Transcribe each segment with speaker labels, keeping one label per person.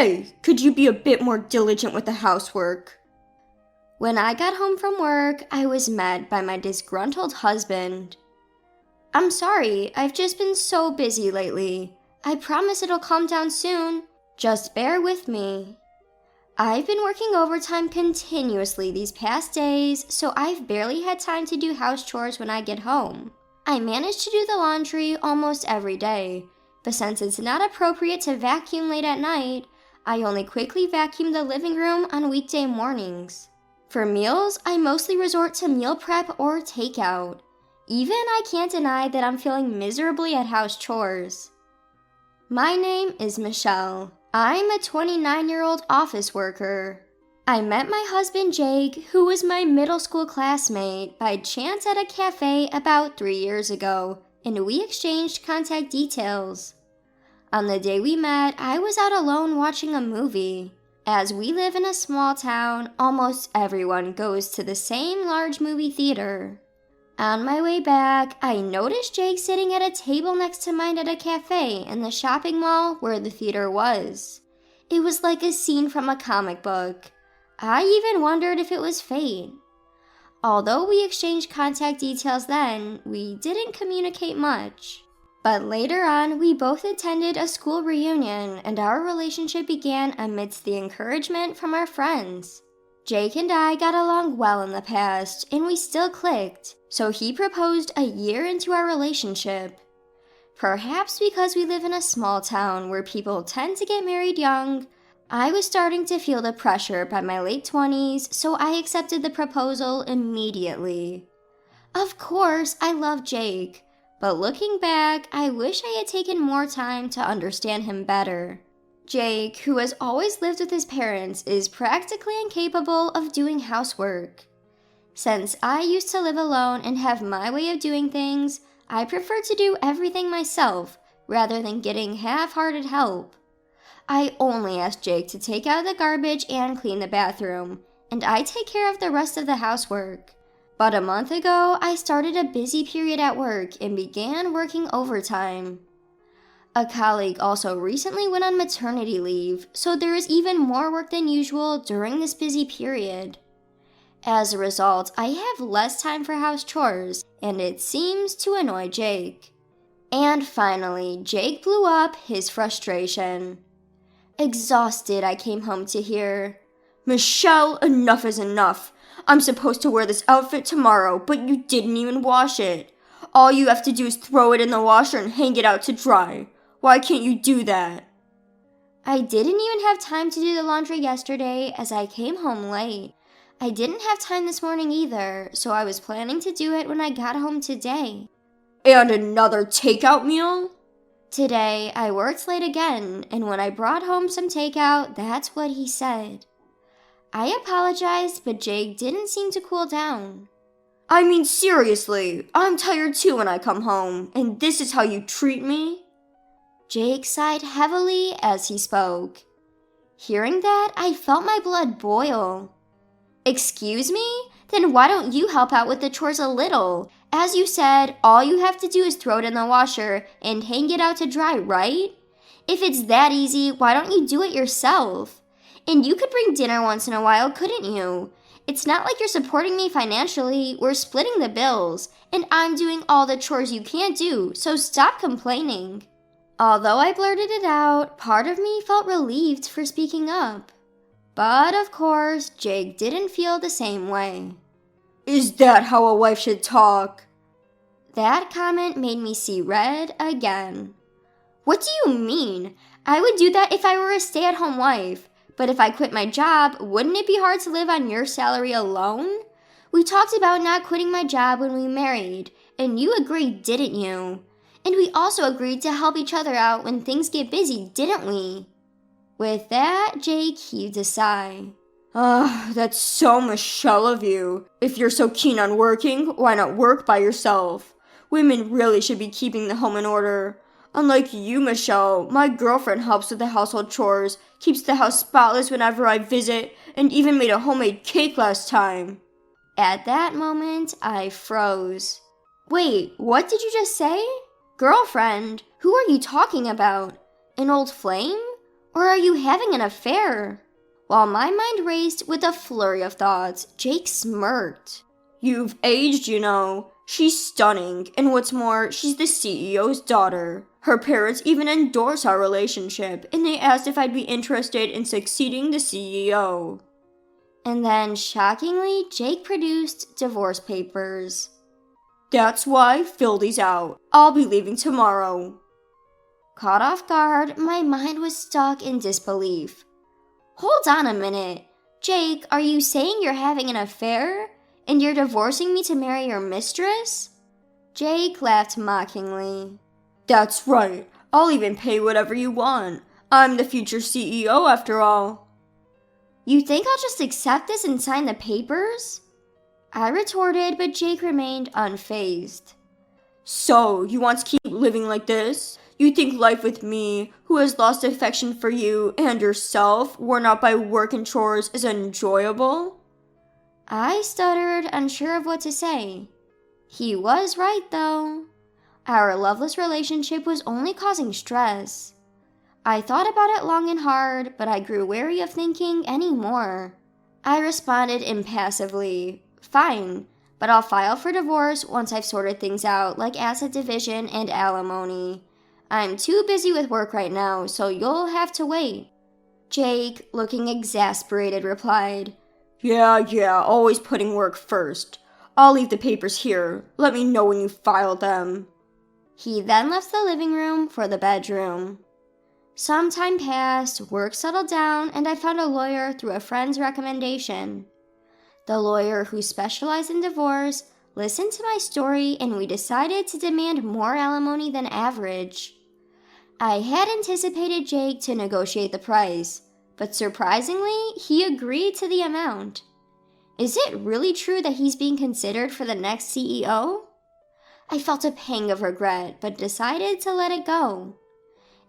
Speaker 1: Hey, could you be a bit more diligent with the housework?
Speaker 2: When I got home from work, I was met by my disgruntled husband. I'm sorry, I've just been so busy lately. I promise it'll calm down soon. Just bear with me. I've been working overtime continuously these past days, so I've barely had time to do house chores when I get home. I manage to do the laundry almost every day, but since it's not appropriate to vacuum late at night, I only quickly vacuum the living room on weekday mornings. For meals, I mostly resort to meal prep or takeout. Even I can't deny that I'm feeling miserably at house chores. My name is Michelle. I'm a 29-year-old office worker. I met my husband Jake, who was my middle school classmate, by chance at a cafe about 3 years ago, and we exchanged contact details. On the day we met, I was out alone watching a movie. As we live in a small town, almost everyone goes to the same large movie theater. On my way back, I noticed Jake sitting at a table next to mine at a cafe in the shopping mall where the theater was. It was like a scene from a comic book. I even wondered if it was fate. Although we exchanged contact details then, we didn't communicate much. But later on, we both attended a school reunion, and our relationship began amidst the encouragement from our friends. Jake and I got along well in the past, and we still clicked, so he proposed a year into our relationship. Perhaps because we live in a small town where people tend to get married young, I was starting to feel the pressure by my late 20s, so I accepted the proposal immediately. Of course, I love Jake, but looking back, I wish I had taken more time to understand him better. Jake, who has always lived with his parents, is practically incapable of doing housework. Since I used to live alone and have my way of doing things, I prefer to do everything myself rather than getting half-hearted help. I only ask Jake to take out the garbage and clean the bathroom, and I take care of the rest of the housework. But a month ago, I started a busy period at work and began working overtime. A colleague also recently went on maternity leave, so there is even more work than usual during this busy period. As a result, I have less time for house chores, and it seems to annoy Jake. And finally, Jake blew up his frustration. Exhausted, I came home to hear,
Speaker 1: Michelle, enough is enough. I'm supposed to wear this outfit tomorrow, but you didn't even wash it. All you have to do is throw it in the washer and hang it out to dry. Why can't you do that?
Speaker 2: I didn't even have time to do the laundry yesterday as I came home late. I didn't have time this morning either, so I was planning to do it when I got home today.
Speaker 1: And another takeout meal?
Speaker 2: Today, I worked late again, and when I brought home some takeout, that's what he said. I apologized, but Jake didn't seem to cool down.
Speaker 1: I mean, seriously, I'm tired too when I come home, and this is how you treat me?
Speaker 2: Jake sighed heavily as he spoke. Hearing that, I felt my blood boil. Excuse me? Then why don't you help out with the chores a little? As you said, all you have to do is throw it in the washer and hang it out to dry, right? If it's that easy, why don't you do it yourself? And you could bring dinner once in a while, couldn't you? It's not like you're supporting me financially. We're splitting the bills, and I'm doing all the chores you can't do, so stop complaining. Although I blurted it out, part of me felt relieved for speaking up. But of course, Jake didn't feel the same way.
Speaker 1: Is that how a wife should talk?
Speaker 2: That comment made me see red again. What do you mean? I would do that if I were a stay-at-home wife. But if I quit my job, wouldn't it be hard to live on your salary alone? We talked about not quitting my job when we married, and you agreed, didn't you? And we also agreed to help each other out when things get busy, didn't we? With that, Jake heaved a sigh.
Speaker 1: That's so Michelle of you. If you're so keen on working, why not work by yourself? Women really should be keeping the home in order. Unlike you, Michelle, my girlfriend helps with the household chores, keeps the house spotless whenever I visit, and even made a homemade cake last time.
Speaker 2: At that moment, I froze. Wait, what did you just say? Girlfriend? Who are you talking about? An old flame? Or are you having an affair? While my mind raced with a flurry of thoughts, Jake smirked.
Speaker 1: You've aged, you know. She's stunning, and what's more, she's the CEO's daughter. Her parents even endorse our relationship, and they asked if I'd be interested in succeeding the CEO.
Speaker 2: And then, shockingly, Jake produced divorce papers.
Speaker 1: That's why, fill these out. I'll be leaving tomorrow.
Speaker 2: Caught off guard, my mind was stuck in disbelief. Hold on a minute. Jake, are you saying you're having an affair? And you're divorcing me to marry your mistress? Jake laughed mockingly.
Speaker 1: That's right. I'll even pay whatever you want. I'm the future CEO after all.
Speaker 2: You think I'll just accept this and sign the papers? I retorted, but Jake remained unfazed.
Speaker 1: So, you want to keep living like this? You think life with me, who has lost affection for you and yourself, worn out by work and chores, is enjoyable?
Speaker 2: I stuttered, unsure of what to say. He was right, though. Our loveless relationship was only causing stress. I thought about it long and hard, but I grew wary of thinking any more. I responded impassively, fine, but I'll file for divorce once I've sorted things out, like asset division and alimony. I'm too busy with work right now, so you'll have to wait. Jake, looking exasperated, replied,
Speaker 1: Yeah, always putting work first. I'll leave the papers here. Let me know when you file them.
Speaker 2: He then left the living room for the bedroom. Some time passed, work settled down, and I found a lawyer through a friend's recommendation. The lawyer, who specialized in divorce, listened to my story, and we decided to demand more alimony than average. I had anticipated Jake to negotiate the price, but surprisingly, he agreed to the amount. Is it really true that he's being considered for the next CEO? I felt a pang of regret, but decided to let it go.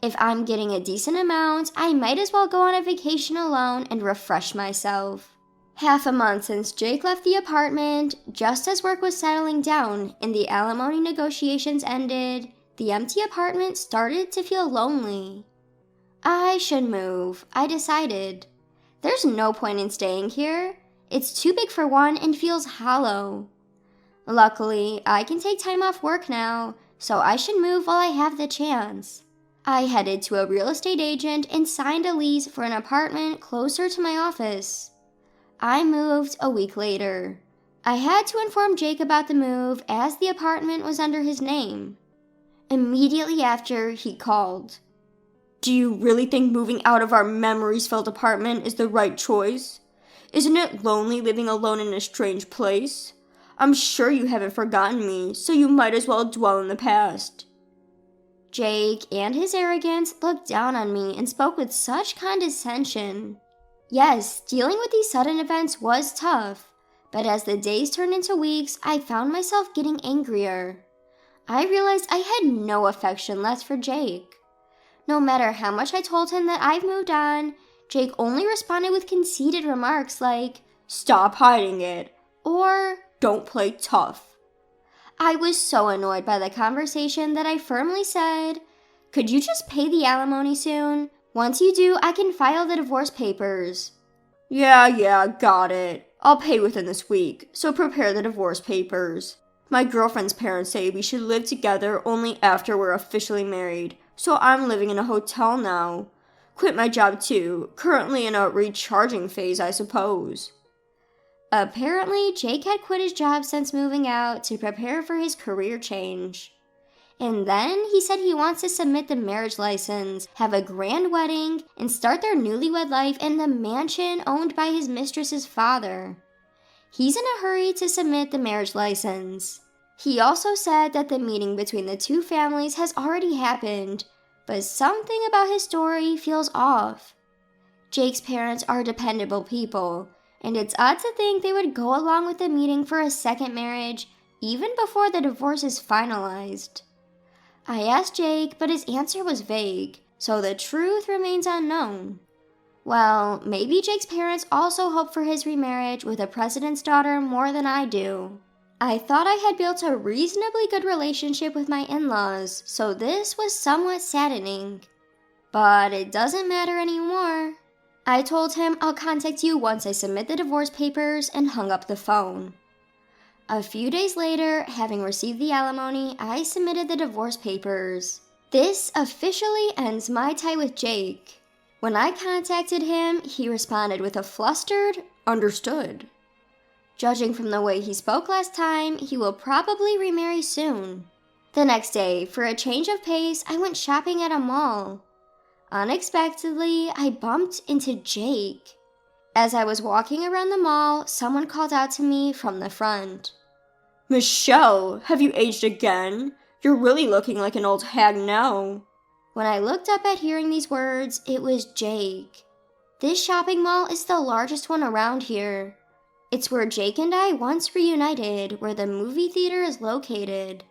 Speaker 2: If I'm getting a decent amount, I might as well go on a vacation alone and refresh myself. Half a month since Jake left the apartment, just as work was settling down and the alimony negotiations ended, the empty apartment started to feel lonely. I should move, I decided. There's no point in staying here. It's too big for one and feels hollow. Luckily, I can take time off work now, so I should move while I have the chance. I headed to a real estate agent and signed a lease for an apartment closer to my office. I moved a week later. I had to inform Jake about the move as the apartment was under his name. Immediately after, he called.
Speaker 1: Do you really think moving out of our memories-filled apartment is the right choice? Isn't it lonely living alone in a strange place? I'm sure you haven't forgotten me, so you might as well dwell in the past.
Speaker 2: Jake and his arrogance looked down on me and spoke with such condescension. Yes, dealing with these sudden events was tough, but as the days turned into weeks, I found myself getting angrier. I realized I had no affection left for Jake. No matter how much I told him that I've moved on, Jake only responded with conceited remarks like,
Speaker 1: Stop hiding it,
Speaker 2: or
Speaker 1: don't play tough.
Speaker 2: I was so annoyed by the conversation that I firmly said, Could you just pay the alimony soon? Once you do, I can file the divorce papers.
Speaker 1: Yeah, got it. I'll pay within this week, so prepare the divorce papers. My girlfriend's parents say we should live together only after we're officially married, so I'm living in a hotel now. Quit my job too, currently in a recharging phase, I suppose.
Speaker 2: Apparently, Jake had quit his job since moving out to prepare for his career change. And then he said he wants to submit the marriage license, have a grand wedding, and start their newlywed life in the mansion owned by his mistress's father. He's in a hurry to submit the marriage license. He also said that the meeting between the two families has already happened, but something about his story feels off. Jake's parents are dependable people, and it's odd to think they would go along with the meeting for a second marriage even before the divorce is finalized. I asked Jake, but his answer was vague, so the truth remains unknown. Well, maybe Jake's parents also hope for his remarriage with the president's daughter more than I do. I thought I had built a reasonably good relationship with my in-laws, so this was somewhat saddening. But it doesn't matter anymore. I told him I'll contact you once I submit the divorce papers and hung up the phone. A few days later, having received the alimony, I submitted the divorce papers. This officially ends my tie with Jake. When I contacted him, he responded with a flustered, "Understood." Judging from the way he spoke last time, he will probably remarry soon. The next day, for a change of pace, I went shopping at a mall. Unexpectedly, I bumped into Jake. As I was walking around the mall, someone called out to me from the front.
Speaker 1: "Michelle, have you aged again? You're really looking like an old hag now."
Speaker 2: When I looked up at hearing these words, it was Jake. This shopping mall is the largest one around here. It's where Jake and I once reunited, where the movie theater is located.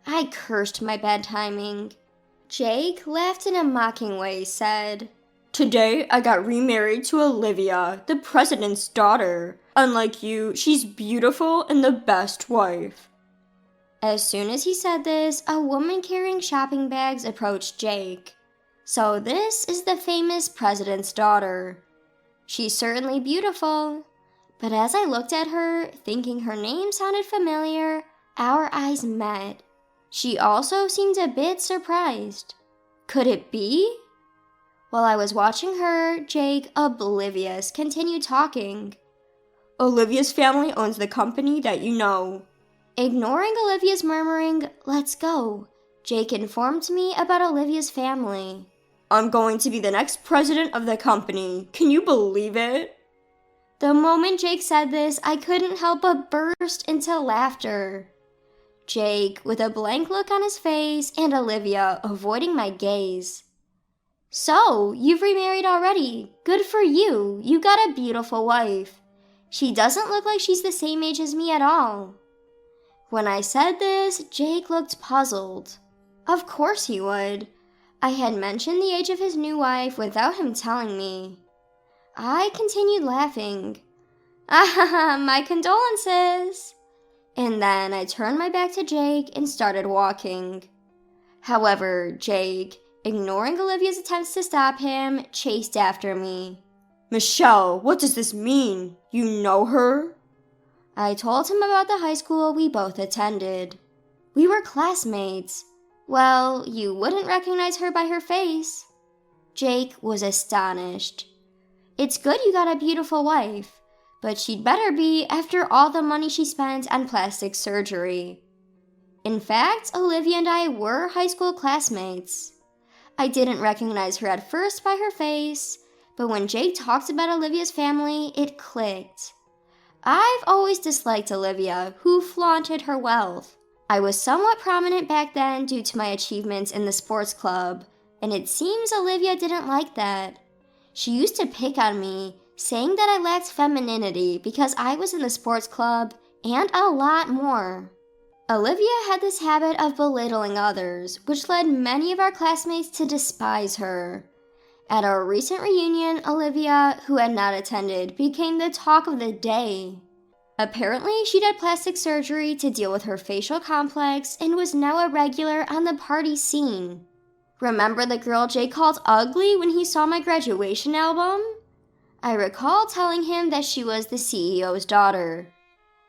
Speaker 2: I cursed my bad timing. Jake laughed in a mocking way, said,
Speaker 1: "Today I got remarried to Olivia, the president's daughter. Unlike you, she's beautiful and the best wife."
Speaker 2: As soon as he said this, a woman carrying shopping bags approached Jake. So this is the famous president's daughter. She's certainly beautiful, but as I looked at her, thinking her name sounded familiar, our eyes met. She also seemed a bit surprised. Could it be? While I was watching her, Jake, oblivious, continued talking.
Speaker 1: "Olivia's family owns the company that you know."
Speaker 2: Ignoring Olivia's murmuring, "Let's go," Jake informed me about Olivia's family.
Speaker 1: "I'm going to be the next president of the company. Can you believe it?"
Speaker 2: The moment Jake said this, I couldn't help but burst into laughter. Jake, with a blank look on his face, and Olivia avoiding my gaze. "So, you've remarried already. Good for you. You got a beautiful wife. She doesn't look like she's the same age as me at all." When I said this, Jake looked puzzled. Of course he would. I had mentioned the age of his new wife without him telling me. I continued laughing. "Ah, my condolences." And then I turned my back to Jake and started walking. However, Jake, ignoring Olivia's attempts to stop him, chased after me.
Speaker 1: "Michelle, what does this mean? You know her?"
Speaker 2: I told him about the high school we both attended. We were classmates. Well, you wouldn't recognize her by her face. Jake was astonished. "It's good you got a beautiful wife, but she'd better be after all the money she spent on plastic surgery." In fact, Olivia and I were high school classmates. I didn't recognize her at first by her face, but when Jake talked about Olivia's family, it clicked. I've always disliked Olivia, who flaunted her wealth. I was somewhat prominent back then due to my achievements in the sports club, and it seems Olivia didn't like that. She used to pick on me, saying that I lacked femininity because I was in the sports club, and a lot more. Olivia had this habit of belittling others, which led many of our classmates to despise her. At our recent reunion, Olivia, who had not attended, became the talk of the day. Apparently, she'd had plastic surgery to deal with her facial complex and was now a regular on the party scene. Remember the girl Jay called ugly when he saw my graduation album? I recall telling him that she was the CEO's daughter.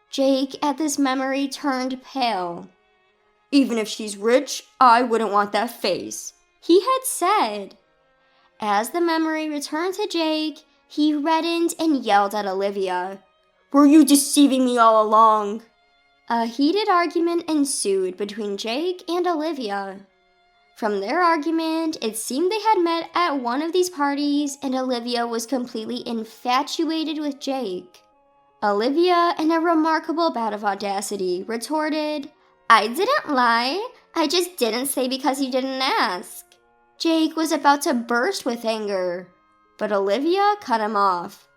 Speaker 2: Jake, at this memory, turned pale.
Speaker 1: "Even if she's rich, I wouldn't want that face,"
Speaker 2: he had said. As the memory returned to Jake, he reddened and yelled at Olivia.
Speaker 1: "Were you deceiving me all along?"
Speaker 2: A heated argument ensued between Jake and Olivia. From their argument, it seemed they had met at one of these parties, and Olivia was completely infatuated with Jake. Olivia, in a remarkable bout of audacity, retorted, "I didn't lie. I just didn't say because you didn't ask." Jake was about to burst with anger, but Olivia cut him off.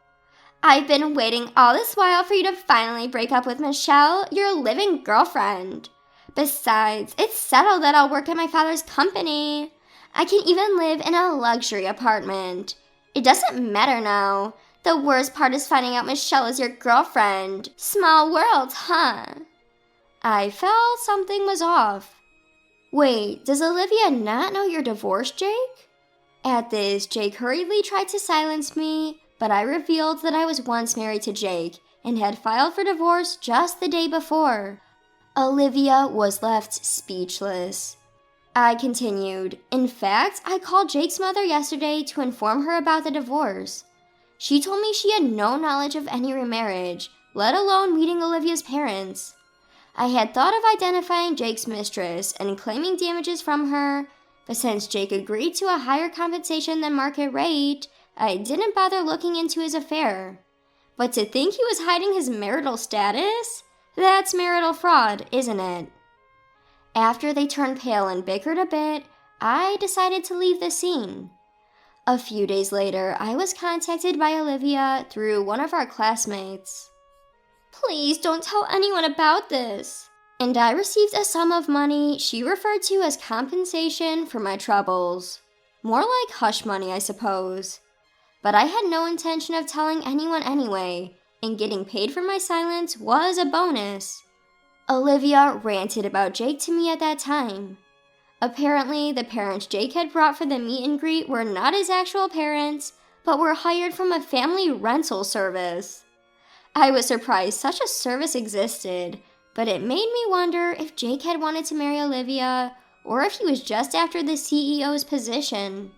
Speaker 2: "I've been waiting all this while for you to finally break up with Michelle, your living girlfriend. Besides, it's settled that I'll work at my father's company. I can even live in a luxury apartment. It doesn't matter now. The worst part is finding out Michelle is your girlfriend. Small world, huh?" I felt something was off. "Wait, does Olivia not know you're divorced, Jake?" At this, Jake hurriedly tried to silence me, but I revealed that I was once married to Jake and had filed for divorce just the day before. Olivia was left speechless. I continued, "In fact, I called Jake's mother yesterday to inform her about the divorce. She told me she had no knowledge of any remarriage, let alone meeting Olivia's parents. I had thought of identifying Jake's mistress and claiming damages from her, but since Jake agreed to a higher compensation than market rate, I didn't bother looking into his affair. But to think he was hiding his marital status? That's marital fraud, isn't it?" After they turned pale and bickered a bit, I decided to leave the scene. A few days later, I was contacted by Olivia through one of our classmates. "Please don't tell anyone about this." And I received a sum of money she referred to as compensation for my troubles. More like hush money, I suppose. But I had no intention of telling anyone anyway, and getting paid for my silence was a bonus. Olivia ranted about Jake to me at that time. Apparently, the parents Jake had brought for the meet and greet were not his actual parents, but were hired from a family rental service. I was surprised such a service existed, but it made me wonder if Jake had wanted to marry Olivia, or if he was just after the CEO's position.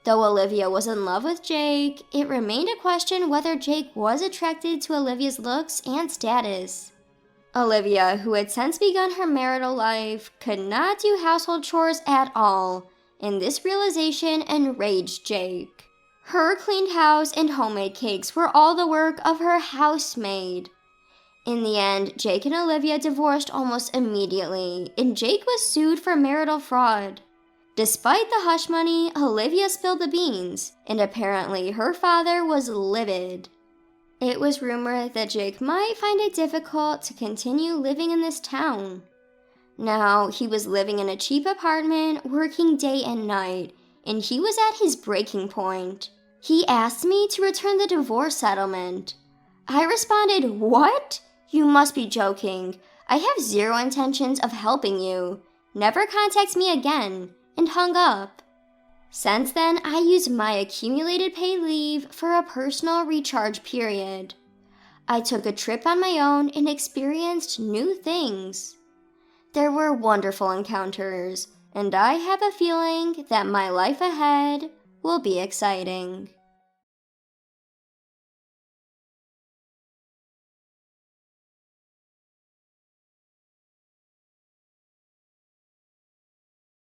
Speaker 2: Though Olivia was in love with Jake, it remained a question whether Jake was attracted to Olivia's looks and status. Olivia, who had since begun her marital life, could not do household chores at all, and this realization enraged Jake. Her cleaned house and homemade cakes were all the work of her housemaid. In the end, Jake and Olivia divorced almost immediately, and Jake was sued for marital fraud. Despite the hush money, Olivia spilled the beans, and apparently her father was livid. It was rumored that Jake might find it difficult to continue living in this town. Now, he was living in a cheap apartment, working day and night, and he was at his breaking point. He asked me to return the divorce settlement. I responded, "What? You must be joking. I have zero intentions of helping you. Never contact me again," and hung up. Since then, I used my accumulated paid leave for a personal recharge period. I took a trip on my own and experienced new things. There were wonderful encounters, and I have a feeling that my life ahead will be exciting.